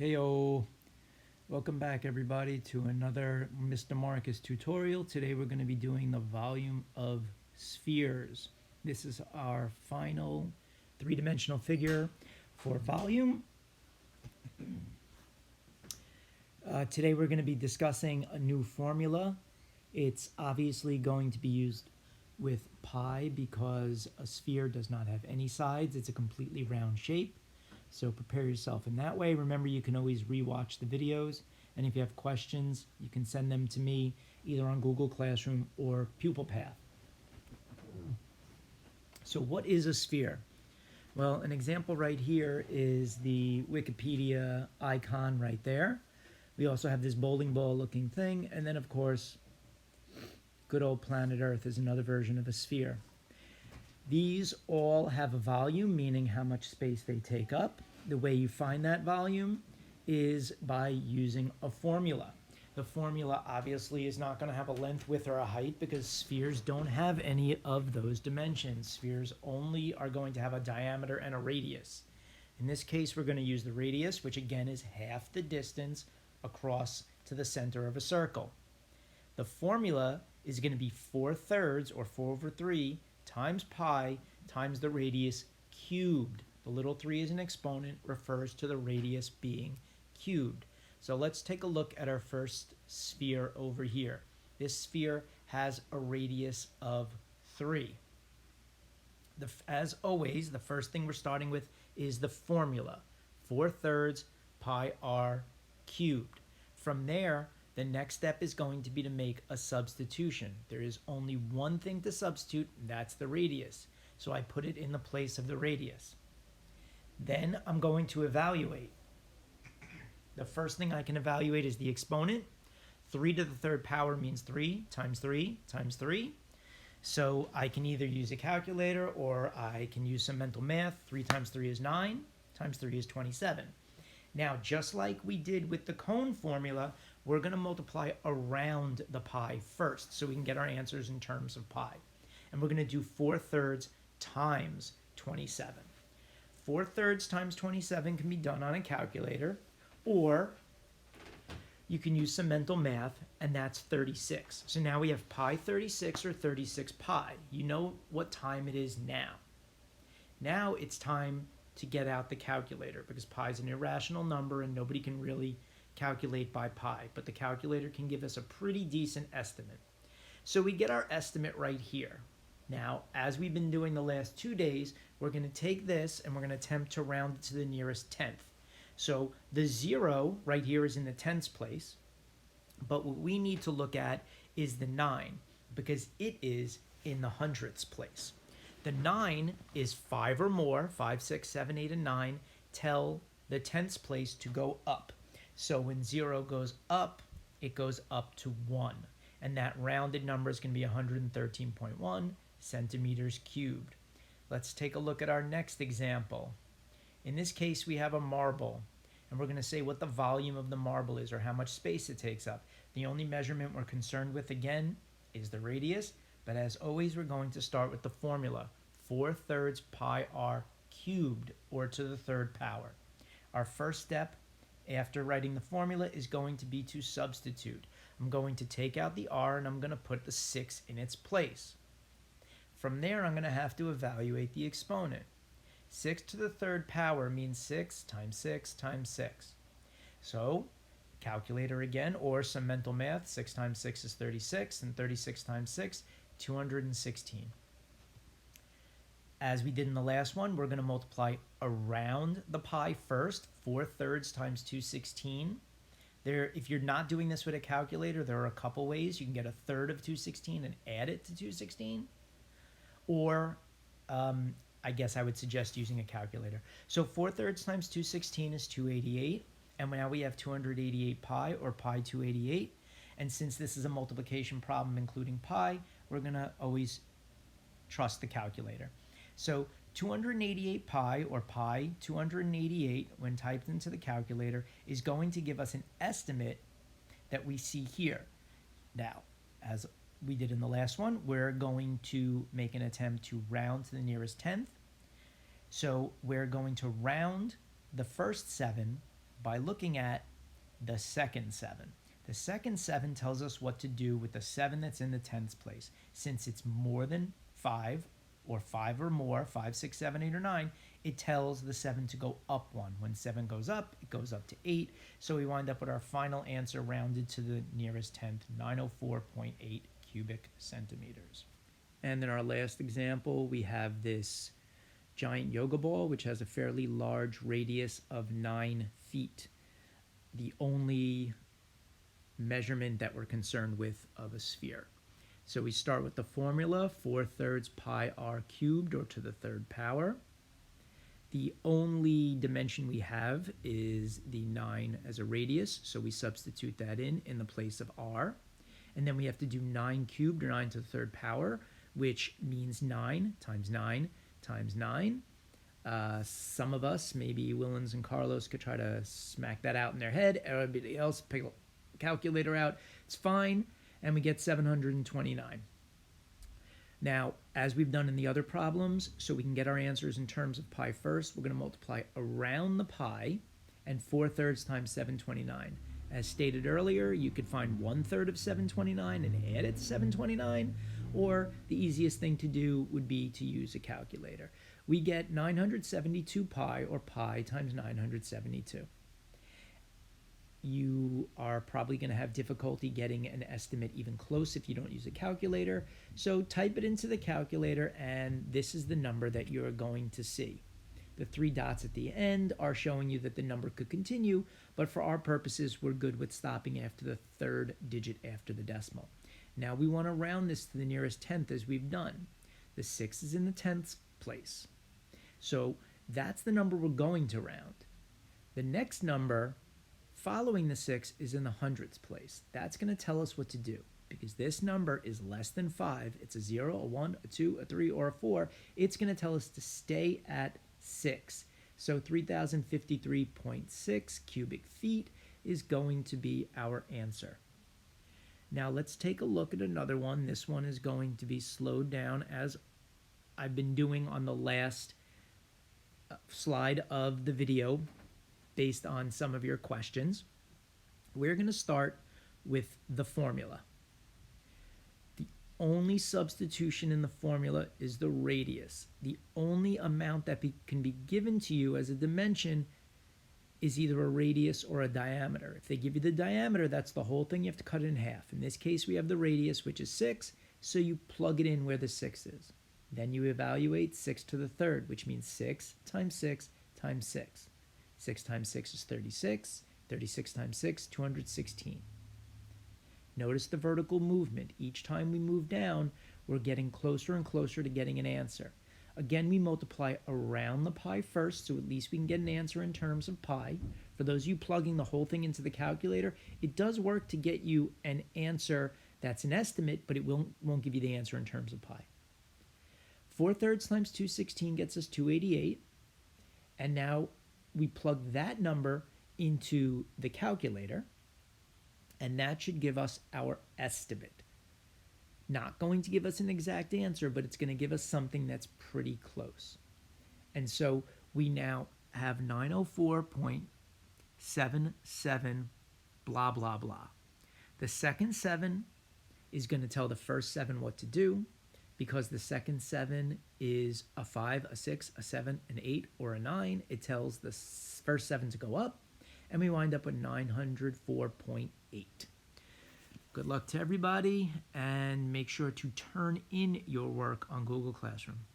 Heyo, welcome back everybody to another Mr. Marcus tutorial. Today we're going to be doing the volume of spheres. This is our final three-dimensional figure for volume. Today we're going to be discussing a new formula. It's obviously going to be used with pi because a sphere does not have any sides. It's a completely round shape. So prepare yourself in that way. Remember, you can always rewatch the videos, and if you have questions, you can send them to me either on Google Classroom or Pupil Path. So what is a sphere? Well, an example right here is the Wikipedia icon right there. We also have this bowling ball looking thing, and then of course, good old planet Earth is another version of a sphere. These all have a volume, meaning how much space they take up. The way you find that volume is by using a formula. The formula obviously is not going to have a length, width, or a height because spheres don't have any of those dimensions. Spheres only are going to have a diameter and a radius. In this case, we're going to use the radius, which again is half the distance across to the center of a circle. The formula is going to be 4/3 or 4/3 times pi times the radius cubed. The little 3 is an exponent, refers to the radius being cubed. So let's take a look at our first sphere over here. This sphere has a radius of 3. As always, the first thing we're starting with is the formula, 4/3 pi r cubed. From there, the next step is going to be to make a substitution. There is only one thing to substitute, and that's the radius. So I put it in the place of the radius. Then I'm going to evaluate. The first thing I can evaluate is the exponent. 3 to the third power means 3 times 3 times 3. So I can either use a calculator or I can use some mental math. 3 times 3 is 9, times 3 is 27. Now, just like we did with the cone formula, we're going to multiply around the pi first so we can get our answers in terms of pi. And we're going to do 4/3 times 27. 4/3 times 27 can be done on a calculator, or you can use some mental math, and that's 36. So now we have pi 36 or 36 pi. You know what time it is now. Now it's time to get out the calculator because pi is an irrational number and nobody can really calculate by pi, but the calculator can give us a pretty decent estimate. So we get our estimate right here. Now, as we've been doing the last 2 days, we're going to take this and we're going to attempt to round it to the nearest tenth. So the 0 right here is in the tens place, but what we need to look at is the 9 because it is in the hundredths place. The 9 is 5 or more, 5, 6, 7, 8, and 9, tell the tenths place to go up. So when 0 goes up, it goes up to 1. And that rounded number is going to be 113.1 centimeters cubed. Let's take a look at our next example. In this case, we have a marble. And we're going to say what the volume of the marble is or how much space it takes up. The only measurement we're concerned with, again, is the radius. But as always, we're going to start with the formula, 4/3 pi r cubed, or to the third power. Our first step after writing the formula is going to be to substitute. I'm going to take out the r and I'm going to put the 6 in its place. From there, I'm going to have to evaluate the exponent. 6 to the third power means 6 times 6 times 6. So, calculator again, or some mental math. 6 times 6 is 36, and 36 times 6, 216. As we did in the last one, we're going to multiply around the pi first. 4/3 times 216. If you're not doing this with a calculator, there are a couple ways. You can get 1/3 of 216 and add it to 216. Or, I guess I would suggest using a calculator. So 4/3 times 216 is 288. And now we have 288 pi, or pi 288. And since this is a multiplication problem including pi, we're going to always trust the calculator. So 288 pi, or pi 288, when typed into the calculator, is going to give us an estimate that we see here. Now, as we did in the last one, we're going to make an attempt to round to the nearest tenth. So we're going to round the first 7 by looking at the second 7. The second 7 tells us what to do with the 7 that's in the 10th place. Since it's more than 5, or 5 or more, 5, 6, 7, 8, or 9, it tells the 7 to go up 1. When 7 goes up, it goes up to 8. So we wind up with our final answer rounded to the nearest tenth, 904.8 cubic centimeters. And in our last example, we have this giant yoga ball, which has a fairly large radius of 9 feet. The only measurement that we're concerned with of a sphere. So we start with the formula, 4/3 pi r cubed, or to the third power. The only dimension we have is the 9 as a radius, so we substitute that in the place of r. And then we have to do 9 cubed, or 9 to the third power, which means 9 times 9 times 9. Some of us, maybe Willens and Carlos, could try to smack that out in their head. Everybody else, pick a calculator out. It's fine. And we get 729. Now, as we've done in the other problems, so we can get our answers in terms of pi first, we're going to multiply around the pi and 4/3 times 729. As stated earlier, you could find 1/3 of 729 and add it to 729, or the easiest thing to do would be to use a calculator. We get 972 pi, or pi times 972. You are probably going to have difficulty getting an estimate even close if you don't use a calculator. So type it into the calculator, and this is the number that you're going to see. The 3 dots at the end are showing you that the number could continue, but for our purposes, we're good with stopping after the 3rd digit after the decimal. Now we want to round this to the nearest tenth, as we've done. The 6 is in the 10th place. So that's the number we're going to round. The next number following the 6 is in the 100th place. That's going to tell us what to do, because this number is less than 5. It's a 0, a 1, a 2, a 3, or a 4. It's going to tell us to stay at 6. So 3053.6 cubic feet is going to be our answer. Now let's take a look at another one. This one is going to be slowed down, as I've been doing on the last slide of the video based on some of your questions. We're going to start with the formula. The only substitution in the formula is the radius. The only amount that can be given to you as a dimension is either a radius or a diameter. If they give you the diameter, that's the whole thing. You have to cut it in half. In this case, we have the radius, which is 6, so you plug it in where the 6 is. Then you evaluate 6 to the third, which means 6 times 6 times 6. 6 times 6 is 36. 36 times 6, 216. Notice the vertical movement. Each time we move down, we're getting closer and closer to getting an answer. Again, we multiply around the pi first, so at least we can get an answer in terms of pi. For those of you plugging the whole thing into the calculator, it does work to get you an answer that's an estimate, but it won't give you the answer in terms of pi. 4/3 times 216 gets us 288. And now we plug that number into the calculator, and that should give us our estimate. Not going to give us an exact answer, but it's going to give us something that's pretty close. And so we now have 904.77 blah, blah, blah. The second 7 is going to tell the first 7 what to do, because the second 7 is a 5, a 6, a 7, an 8, or a 9. It tells the first 7 to go up, and we wind up with 904.8. Good luck to everybody, and make sure to turn in your work on Google Classroom.